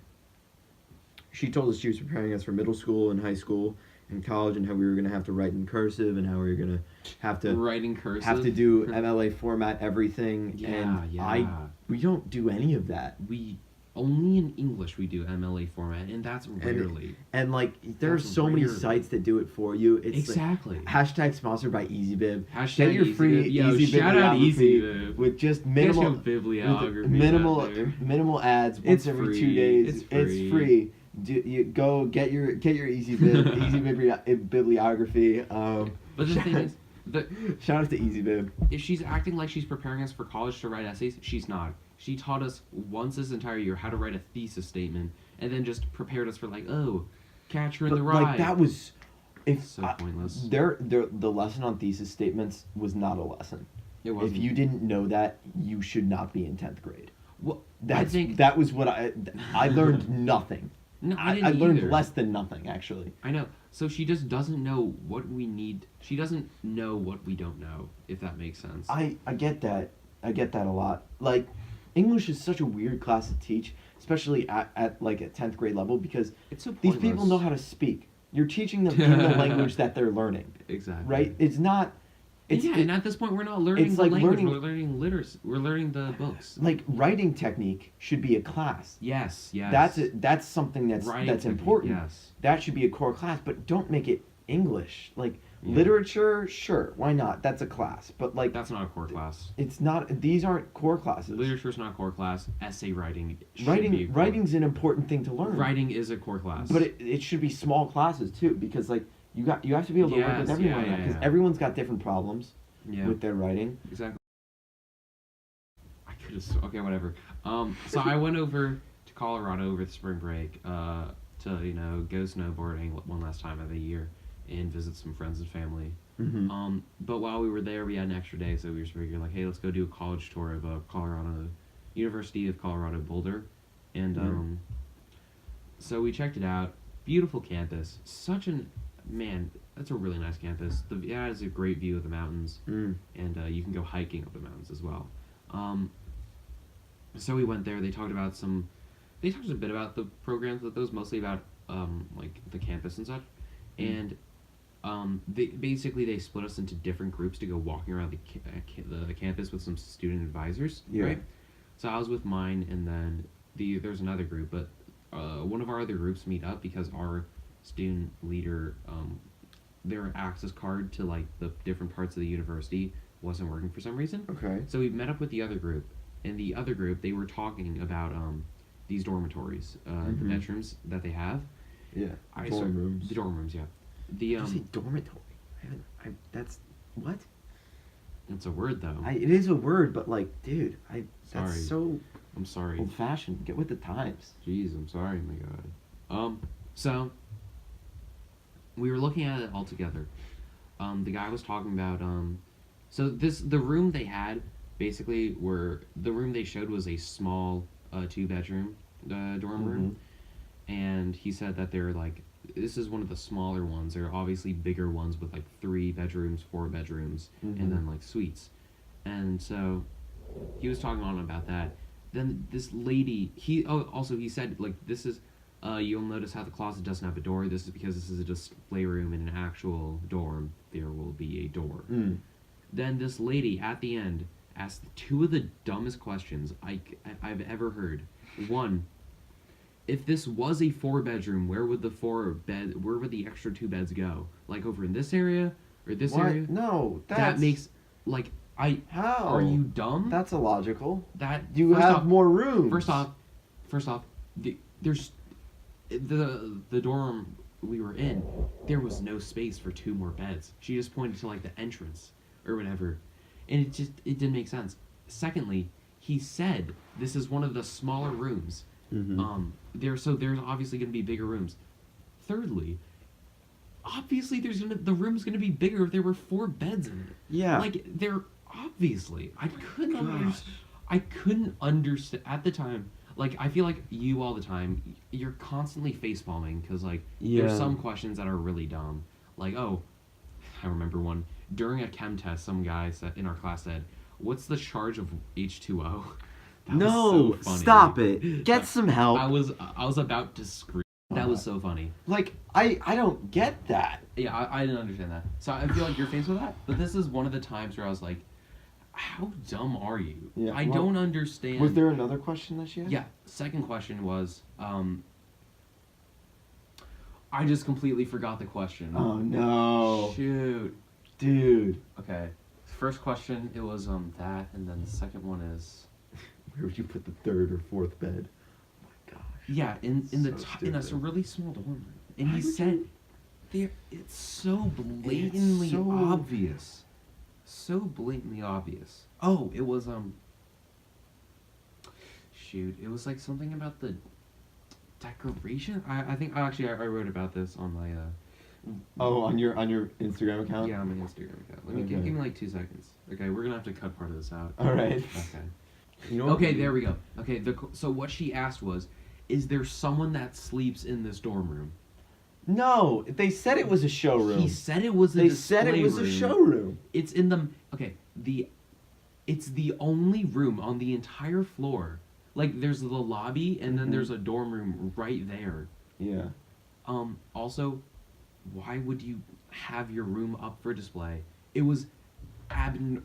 she told us she was preparing us for middle school and high school and college, and how we were going to have to write in cursive, and how we were going to have to Writing cursive. have to do MLA format everything. Yeah, and yeah. we don't do any of that. We... Only in English we do MLA format, and that's rarely. And like, there are That's so many rarely. sites that do it for you. It's Exactly. like, hashtag sponsored by EasyBib. Hashtag Get your free EasyBib. Yo, Easy shout out bibliography EasyBib. with just Get minimal your bibliography minimal out there. minimal ads once It's every free. 2 days. It's free. It's free. You go get your EasyBib bibliography. But the thing is, shout out to EasyBib. if she's acting like she's preparing us for college to write essays, she's not. She taught us once this entire year how to write a thesis statement, and then just prepared us for Catcher in the Rye. Like that was, So pointless. The lesson on thesis statements was not a lesson. It wasn't. If you didn't know that, you should not be in 10th grade. Well, That was what I learned nothing. No, I didn't I learned either. less than nothing, actually. I know. So she just doesn't know what we need. She doesn't know what we don't know, if that makes sense. I get that. I get that a lot. Like, English is such a weird class to teach, especially at 10th grade level, because It's so these pointless. people know how to speak. You're teaching them in the language that they're learning, Exactly. right? It's not. And at this point, we're not learning it's the like language. learning- We're learning literacy. We're learning the books. Like, writing technique should be a class. Yes. That's something that's Writing that's technique, important. Yes. That should be a core class, but don't make it English. Like, Yeah. literature, sure, why not? That's a class. But like, That's not a core class. it's not. These aren't core classes. Literature's not a core class. Essay writing should be a core. Writing's an important thing to learn. Writing is a core class. But it should be small classes too, because like you have to be able to work with Yes, everyone, yeah, because yeah. everyone's got different problems yeah, with their writing. exactly. I could have. Okay, whatever. So I went over to Colorado over the spring break to go snowboarding one last time of the year and visit some friends and family. Mm-hmm. But while we were there, we had an extra day, so we were figuring hey, let's go do a college tour of University of Colorado Boulder, and Mhm. so we checked it out. Beautiful campus, such an man, that's a really nice campus. It has a great view of the mountains, Mm. and you can go hiking up the mountains as well. So we went there. They talked a bit about the programs, but those mostly about like the campus and such. And they split us into different groups to go walking around the campus with some student advisors. Yeah. Right. So I was with mine, and then there's another group, but one of our other groups meet up because our student leader, their access card to like the different parts of the university wasn't working for some reason. Okay. So we met up with the other group. In the other group, they were talking about these dormitories, the bedrooms that they have. Yeah. Dorm rooms. The dorm rooms, yeah. Did you say dormitory? That's what? It's a word though. It is a word, but like, dude, Sorry. that's so I'm sorry. old fashioned. Get with the times. Jeez, I'm sorry, my God. So we were looking at it all together. The guy was talking about so the room they had basically the room they showed was a small 2-bedroom dorm room, and he said that they're like, this is one of the smaller ones. There are obviously bigger ones with like 3 bedrooms, 4 bedrooms, and then like suites. And so he was talking on about that. Then this lady, he said like, this is you'll notice how the closet doesn't have a door. This is because this is a display room in an actual dorm. There will be a door. Then this lady at the end asked 2 of the dumbest questions I've ever heard. One, if this was a 4-bedroom, where would the extra 2 beds go? Like over in this area or this area? No, that makes like how? Are you dumb? That's illogical. That you have more rooms. First off, there's the dorm we were in. There was no space for 2 more beds. She just pointed to like the entrance or whatever, and it didn't make sense. Secondly, he said this is one of the smaller rooms. There's obviously going to be bigger rooms. Thirdly, obviously the room's going to be bigger if there were 4 beds in it. Yeah. Like they're obviously I couldn't understand at the time. Like I feel like you all the time you're constantly face palming because like there's some questions that are really dumb. Like I remember one during a chem test. Some guy in our class said, "What's the charge of H2O?" No, so stop it. Get some help. I was about to scream. That was so funny. Like, I don't get that. Yeah, I didn't understand that. So I feel like you're faced with that. But this is one of the times where I was like, how dumb are you? Yeah, I don't understand. Was there another question that she had? Yeah. Second question was, I just completely forgot the question. Oh, no. Shoot. Dude. Okay. First question, it was that, and then the second one is... Where would you put the 3rd or 4th bed? Oh my gosh. Yeah, in a really small dorm room. And he said, it's so blatantly obvious. So blatantly obvious. Oh, it was shoot, it was like something about the decoration. I think I wrote about this on my on your Instagram account? Yeah, on my Instagram account. Give me like 2 seconds. Okay, we're gonna have to cut part of this out. All right. Okay. You know okay, there we go. Okay, so what she asked was, is there someone that sleeps in this dorm room? No, they said it was a showroom. He said it was a display room. a showroom. It's in the it's the only room on the entire floor. Like there's the lobby and then there's a dorm room right there. Yeah. Also, why would you have your room up for display? It was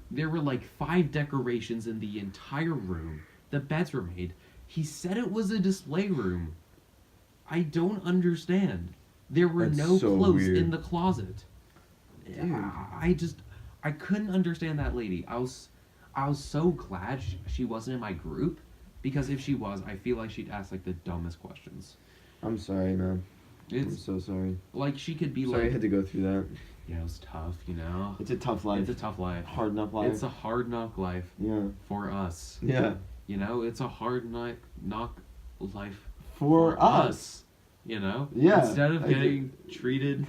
there were like 5 decorations in the entire room. The beds were made. He said it was a display room. I don't understand. There were no clothes in the closet. Dude. I couldn't understand that lady. I was so glad she wasn't in my group, because if she was, I feel like she'd ask like the dumbest questions. I'm sorry, man. I'm so sorry. Like she could be sorry I had to go through that. Yeah, it was tough, you know. It's a tough life. It's a tough life. Hard enough life. It's a hard knock life. Yeah. For us. Yeah. You know, it's a hard knock life for us. You know? Yeah. Instead of getting treated,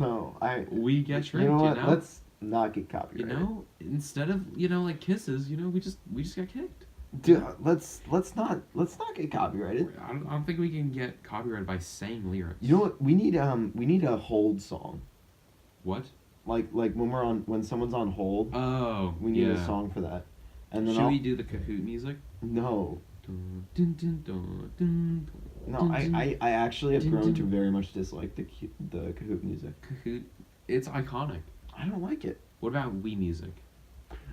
we get tricked, you know what? Let's not get copyrighted. You know? Instead of, like kisses, we just got kicked. Dude, let's not get copyrighted. I don't think we can get copyrighted by saying lyrics. You know what? We need a hold song. What? Like when someone's on hold, Oh, we need yeah. a song for that. And then Should we do the Kahoot music? No. Dun, dun, dun, dun, dun, No, dun, I actually have dun, grown to dun. very much dislike the Kahoot music. Kahoot. It's iconic. I don't like it. What about Wii music?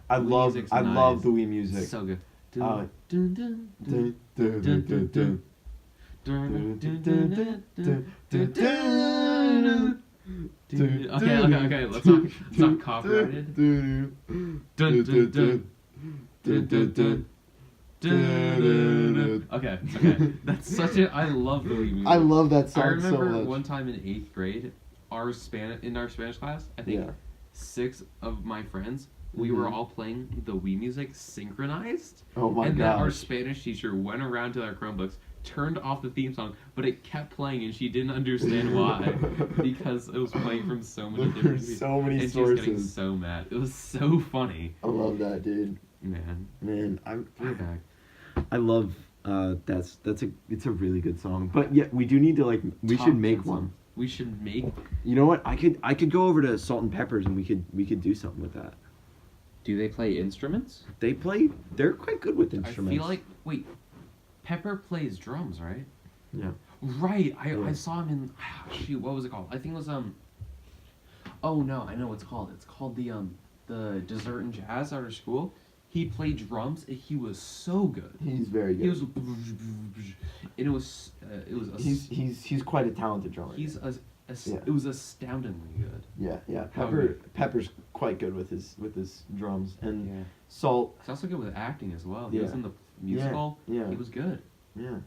I Wii love music's I nice. love the Wii music. So good. Uh, Dun, dun, dun, Dun, dun, dun, dun, dun, dun, dun, dun, dun, dun, dun, dun, dun, dun. Okay. Let's not copyrighted. Dun, dun, dun, dun, dun, dun, dun. Okay. That's such a. I love the Wii music. I love that I song so remember much. one time in 8th grade, in our Spanish class, I think Yeah. 6 of my friends, we Mhm. were all playing the Wii music synchronized. Oh my And then our gosh. Spanish teacher went around to our Chromebooks, turned off the theme song, but it kept playing and she didn't understand why. Because it was playing from so many different There's so many and she was getting sources. so mad. It was so funny. I love that, dude. Man, I'm throwback. I love it's a really good song. But yeah, we do need to we Top should make 10 one. songs. We should make. You know what? I could go over to Salt and Peppers and we could do something with that. Do they play instruments? They're quite good with I instruments. feel like Pepper plays drums, right? Yeah. Right. I Yeah. saw him in shoot, what was it called? I think it was oh no, I know what it's called. It's called the Dessert and Jazz out of school. He played drums and he was so good. He's very good. He was and it was He's quite a talented drummer. he's Yeah. it was astoundingly good. Yeah. How good. Pepper's quite good with his drums and Yeah. Salt. He's also good with acting as well. He was Yeah. in the musical. Yeah. He was good. Yeah.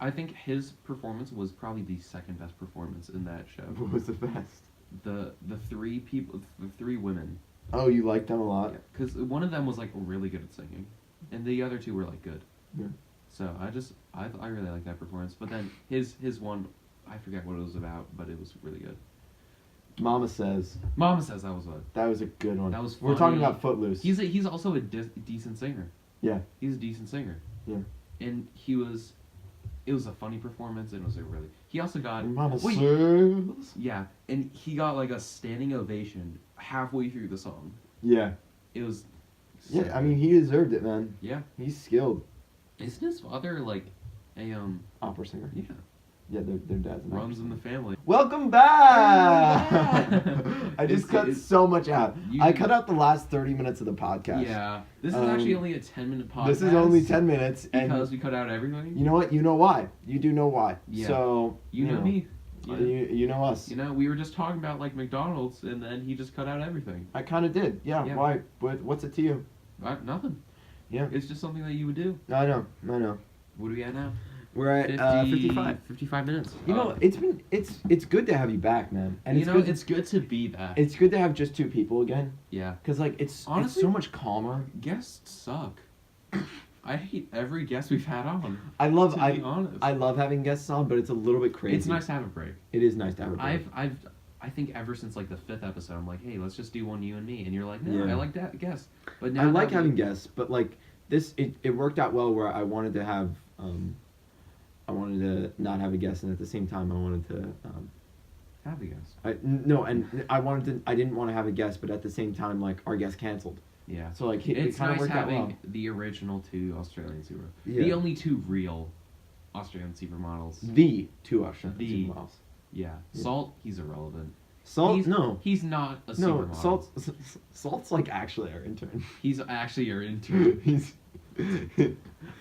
I think his performance was probably the second best performance in that show. What was the best? The 3 people, the 3 women. Oh, you like them a lot? Because one of them was like really good at singing, and the other 2 were like good. Yeah. So I really like that performance. But then his one, I forget what it was about, but it was really good. Mama Says. Mama Says that was what. That was a good one. That was We're talking funny. about Footloose. He's also a decent singer. Yeah. He's a decent singer. Yeah. And it was a funny performance, and it was a really. He also got. Mama wait, Says. Yeah, and he got like a standing ovation halfway through the song. Yeah. It was. Yeah, I mean, he deserved it, man. Yeah. He's skilled. Isn't his father like a Opera singer. Yeah. Yeah, their dad's an Runs opera in the singer. family. Welcome back! Welcome back! I just cut so much out. You- I cut out the last 30 minutes of the podcast. Yeah. This is actually only a 10-minute podcast. This is only 10 minutes. because And we cut out everything. you know what? You know why. You do know why. Yeah. So, You know me. You know us. You know, we were just talking about like McDonald's, and then he just cut out everything. I kind of did. Yeah. Why? What's it to you? Nothing. Yeah. It's just something that you would do. I know. What are we at now? We're at 55. 55 minutes. You know, it's good to have you back, man. And it's good to be back. It's good to have just 2 people again. Yeah. Cause it's Honestly, so much calmer. Guests suck. I hate every guest we've had on. I love To be honest. I love having guests on, but it's a little bit crazy. It's nice to have a break. It is nice to have a break. I think ever since like the 5th episode, I'm like, hey, let's just do one you and me, and you're like, no, Yeah. I like that guest. But now I like that having guests, but like this, it worked out well where I wanted to have, I wanted to not have a guest, and at the same time, I wanted to. have a guest. I didn't want to have a guest, but at the same time, like our guest canceled. Yeah. So like it It's kind of nice worked out having well. the original 2 Australian supermodels. Yeah. The only 2 real Australian supermodels. The 2 Australian The- supermodels. Yeah. Yeah. Salt, he's irrelevant. Salt, He's, no, He's not a no, supermodel. Salt's like actually our intern. He's actually your intern. He's.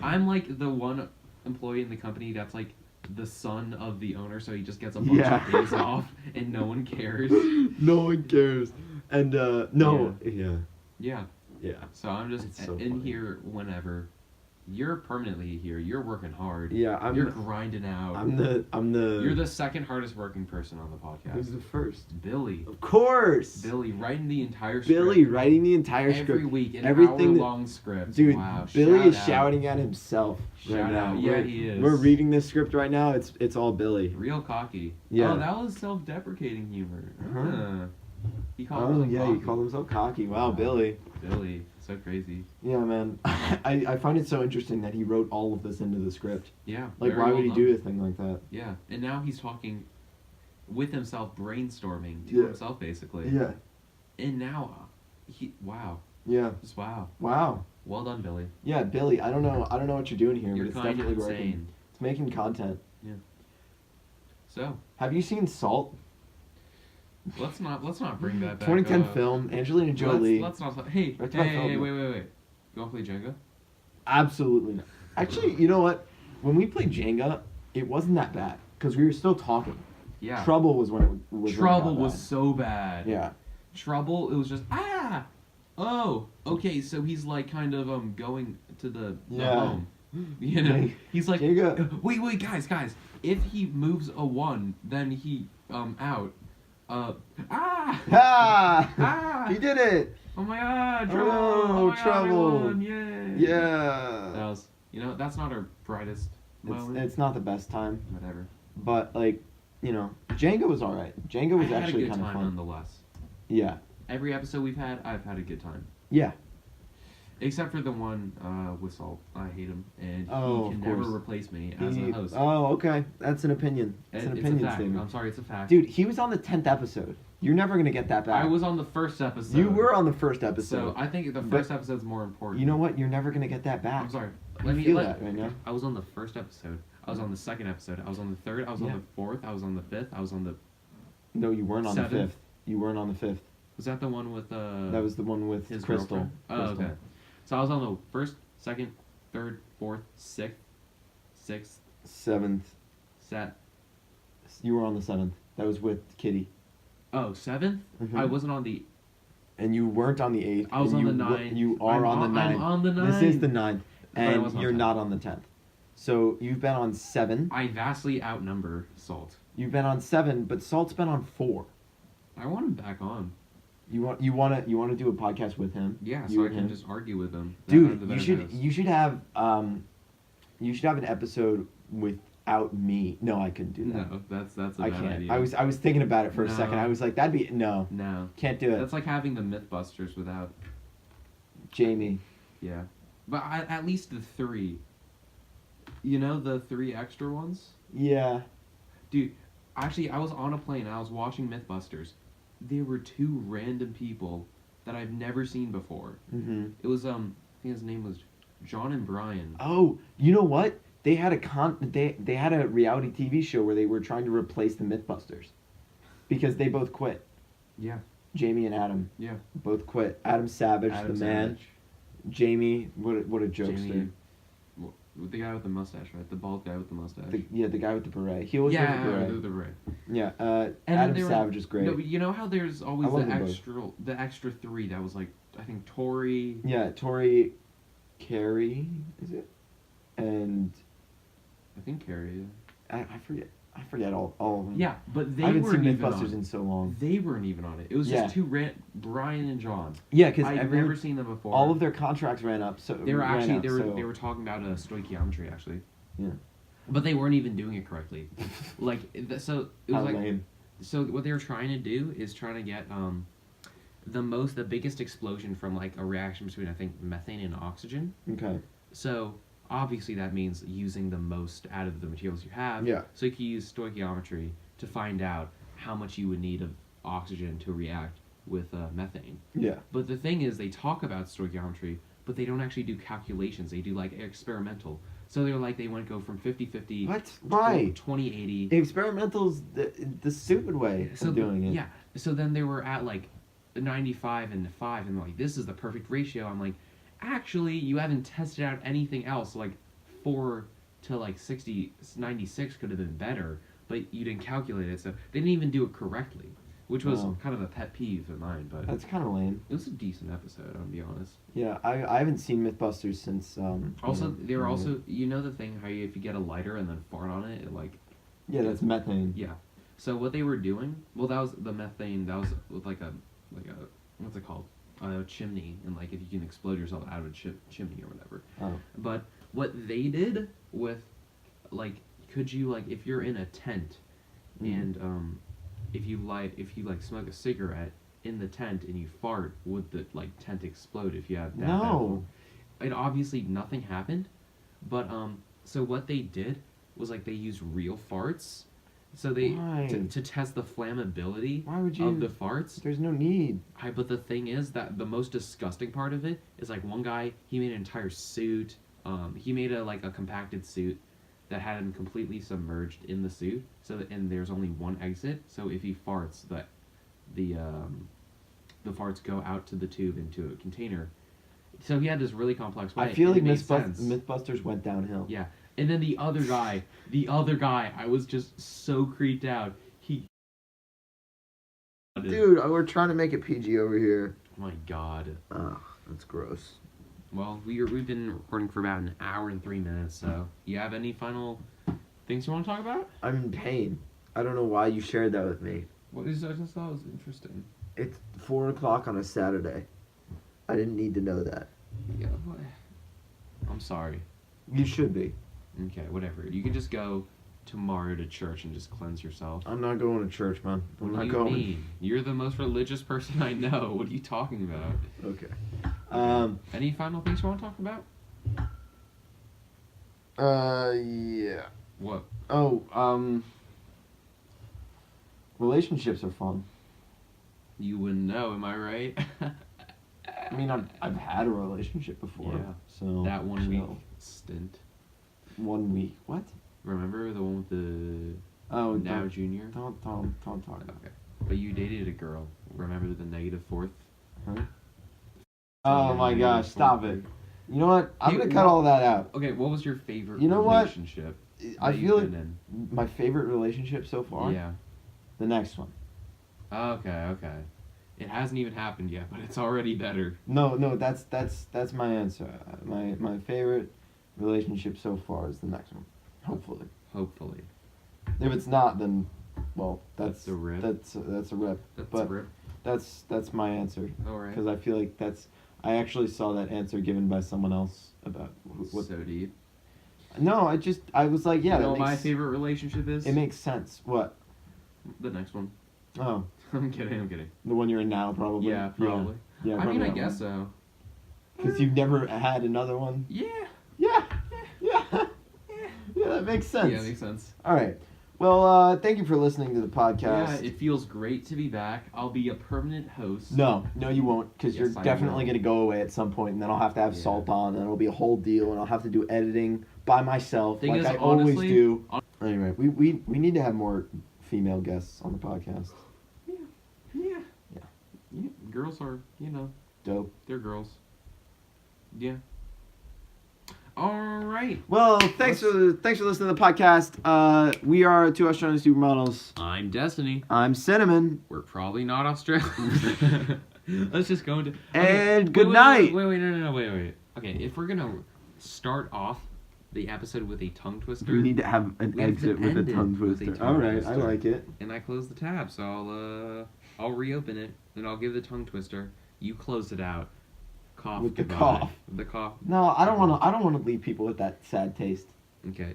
I'm like the one employee in the company that's like the son of the owner, so he just gets a bunch Yeah. of days off and no one cares. No one cares, and no, yeah. Yeah. So I'm just It's so in funny. here whenever. You're permanently here. You're working hard. Yeah, You're grinding out. I'm the. You're the second hardest working person on the podcast. Who's the first? Billy. Of course. Billy writing the entire script. Billy writing the entire every script. week, an Everything that- hour-long script. Dude, Wow. Billy shout is out. shouting at himself right Shout now. out. Yeah, We're- he is. We're reading this script right now. It's all Billy. Real cocky. Yeah. Oh, that was self-deprecating humor. Uh-huh. He called Oh himself yeah, cocky. you called him so cocky. Wow, Billy. Billy. So crazy. Yeah, man. I find it so interesting that he wrote all of this into the script. Yeah. Like, very why well would he done. do a thing like that? Yeah. And now he's talking. with himself, brainstorming to Yeah. himself, basically. Yeah. And now, wow. Yeah. Just wow. Wow. Well done, Billy. Yeah, Billy. I don't know what you're doing here, You're but it's kind of definitely insane. working. It's making content. So, Have you seen Salt? let's not bring that back 2010 up. film. Angelina Jolie. Let's not talk. Hey, Let's not hey, film wait. You want to play Jenga? Absolutely not. Actually, you know what? When we played Jenga, it wasn't that bad because we were still talking. Yeah. Trouble was when it was. Trouble when it got was bad. so bad. Yeah. Trouble, it was just oh, okay, so he's like kind of going to the Yeah. home. You know, he's like Jenga. wait, guys. If he moves a 1, then he out. Ah! He did it. Oh my god, trouble! Oh, my God, trouble. I won, yay! Yeah. That was, that's not our brightest moment. It's not the best time, Whatever. but like, Jenga was all right. Jenga was I had actually a good kind of time fun. nonetheless. Yeah. Every episode we've had, I've had a good time. Yeah. Except for the one with Salt. I hate him, and Oh, he can of never course. replace me as a host. Oh, okay. That's an opinion. It's an It's opinion a fact. statement. I'm sorry, it's a fact. Dude, he was on the 10th episode. You're never gonna get that back. I was on the first episode. You were on the first So episode. I think the But- first episode's more important. You know what? You're never gonna get that back. I'm sorry. I Let me feel that right now. I was on the first episode. I was on the second episode. I was on the third. I was on Yeah. the fourth. I was on the fifth. I was on the. No, you weren't on the Seventh. 5th. You weren't on the 5th. Was that the one with That was the one with his Crystal. girlfriend? Oh, Crystal. okay. So I was on the first, second, third, fourth, sixth, 7th. set. You were on the 7th. That was with Kitty. Oh, seventh. Mhm. I wasn't on the. And you weren't on the 8th. I was and on you the were- 9th. You are on the 9th. I'm on the This is 9th. the 9th. But I And wasn't on you're 10th. not on the 10th. So you've been on 7. I vastly outnumber Salt. You've been on 7, but Salt's been on 4. I want him back on. You want to do a podcast with him? Yeah, You so I and can him? just argue with him. Dude, The you better should host. you should have an episode without me. No, I couldn't do that. No, that's a I bad can't. idea. I was thinking about it for a No. second. I was like, that'd be no, No, can't do it. that's like having the MythBusters without. Jamie. Yeah, but at least the 3. You know the 3 extra ones, Yeah. dude. Actually, I was on a plane. I was watching MythBusters. There were 2 random people that I've never seen before. Mm-hmm. It was I think his name was John and Brian. Oh, you know what? They had they had a reality TV show where they were trying to replace the MythBusters because they both quit. Yeah, Jamie and Adam yeah. both quit. Adam Savage, Adam the man. Savage. Jamie, what a jokester. Jamie, the guy with the mustache, right? The bald guy with the mustache. The guy with the beret. He always yeah, wears a beret. the beret. Yeah. And then Adam there were- Savage is great. No, but you know how there's always I love the them both. extra 3 that was like, I think Tori. Yeah, Tori, Carey, is it? And I think Carrie. I forget all of them. Yeah, but they I haven't seen weren't even MythBusters on in it. so long. They weren't even on it. It was Yeah. just 2 Brian and John. Yeah, because I've never seen them before. all of their contracts ran up. So They were ran actually out, so- they were talking about stoichiometry actually. Yeah. But they weren't even doing it correctly. So it was How like lame. so what they were trying to do is trying to get the biggest explosion from like a reaction between I think methane and oxygen. Okay. So obviously that means using the most out of the materials you have. Yeah. So you can use stoichiometry to find out how much you would need of oxygen to react with methane. Yeah. But the thing is, they talk about stoichiometry, but they don't actually do calculations. They do like experimental. So they're like they want to go from 50-50. What? Why? 20-80. Experimental's the stupid way of doing it. Yeah. So then they were at like 95 and 5, and they're like, this is the perfect ratio. I'm like, actually, you haven't tested out anything else. Like 4 to like 96 could have been better, but you didn't calculate it. So they didn't even do it correctly, which was Oh. kind of a pet peeve of mine. But That's kind of lame. it was a decent episode, I'll be honest. Yeah, I haven't seen MythBusters since. Also, you know, they were also, you know the thing how if you get a lighter and then fart on it, it like, Yeah, that's methane. yeah. So what they were doing, well, that was the methane. That was with like a what's it called? A chimney, and like if you can explode yourself out of a chimney or whatever. Oh. But what they did with, like, could you like if you're in a tent, and if you smoke a cigarette in the tent and you fart, would the like tent explode if you have that? No. It obviously nothing happened, but so what they did was like they used real farts, So they Why? to test the flammability Why would you? of the farts. There's no need. But the thing is that the most disgusting part of it is like one guy, he made an entire suit. He made a compacted suit that had him completely submerged in the suit. And there's only one exit. So if he farts, the farts go out to the tube into a container. So he had this really complex way. I feel like and it made sense. Mythbusters went downhill. Yeah. And then the other guy, I was just so creeped out. Dude, we're trying to make it PG over here. Oh my god. Ugh, that's gross. Well, we've been recording for about an hour and 3 minutes, so you have any final things you want to talk about? I'm in pain. I don't know why you shared that with me. What is I just thought it was interesting. It's 4 o'clock on a Saturday. I didn't need to know that. Yeah, what? I'm sorry. You should be. Okay, whatever. You can just go tomorrow to church and just cleanse yourself. I'm not going to church, man. I'm What not do you going. mean? You're the most religious person I know. What are you talking about? Okay. Any final things you want to talk about? Yeah. What? Oh, relationships are fun. You wouldn't know, am I right? I mean, I've had a relationship before. Yeah. So That 1 week chill. stint. 1 week. What? Remember the one with the Oh, now junior? Don't talk about it. Okay. But you dated a girl. Remember the -4th? Huh? Oh my gosh! Stop it. You know what? I'm Hey, gonna cut all that out. Okay, what was your favorite You know what? relationship? I that feel you've like been my favorite relationship so far. in? Yeah. The next one. Okay. It hasn't even happened yet, but it's already better. No, that's my answer. My favorite relationship so far is the next one. Hopefully. Hopefully. If it's not, then, well, that's a rip. That's a rip. That's But a rip. That's my answer. Alright. Because I feel like I actually saw that answer given by someone else about what. So deep. No, I was like, yeah. You know that what my makes, favorite relationship is? It makes sense. What? The next one. Oh, I'm kidding. the one you're in now, probably. Yeah, probably. Yeah. I mean, I guess so. Because you've never had another one. Yeah. Yeah. Yeah, that makes sense. Yeah, makes sense. All right. Well, thank you for listening to the podcast. Yeah, it feels great to be back. I'll be a permanent host. No, you won't, because Yes, you're I definitely will. going to go away at some point, and then I'll have to have Yeah. Salt on, and it'll be a whole deal, and I'll have to do editing by myself, Thing like is, I always honestly- do. Anyway, we need to have more female guests on the podcast. Yeah. Girls are, Dope. they're girls. Yeah. All right. Well, thanks for listening to the podcast. We are Two Australian Supermodels. I'm Destiny. I'm Cinnamon. We're probably not Australian. Let's just go into. And good night. Wait, no, wait. Okay, if we're gonna start off the episode with a tongue twister, We need to have an We have to exit with a end it tongue with a twister. tongue All right, I twister. like it. and I close the tab, so I'll reopen it and I'll give the tongue twister. You close it out. Cough With the goodbye. cough. With the cough. No, I don't want to leave people with that sad taste. Okay.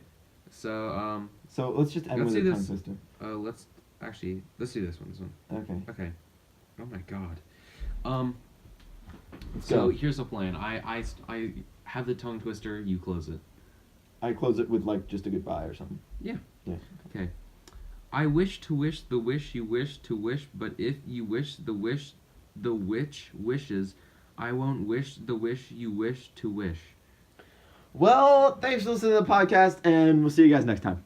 So So let's just end Let's with do a tongue this. twister. let's do this one. Okay. Okay. Oh my god. Let's So go. here's the plan. I have the tongue twister. You close it. I close it with like just a goodbye or something. Yeah. Yeah. Okay. I wish to wish the wish you wish to wish, but if you wish the witch wishes, I won't wish the wish you wish to wish. Well, thanks for listening to the podcast, and we'll see you guys next time.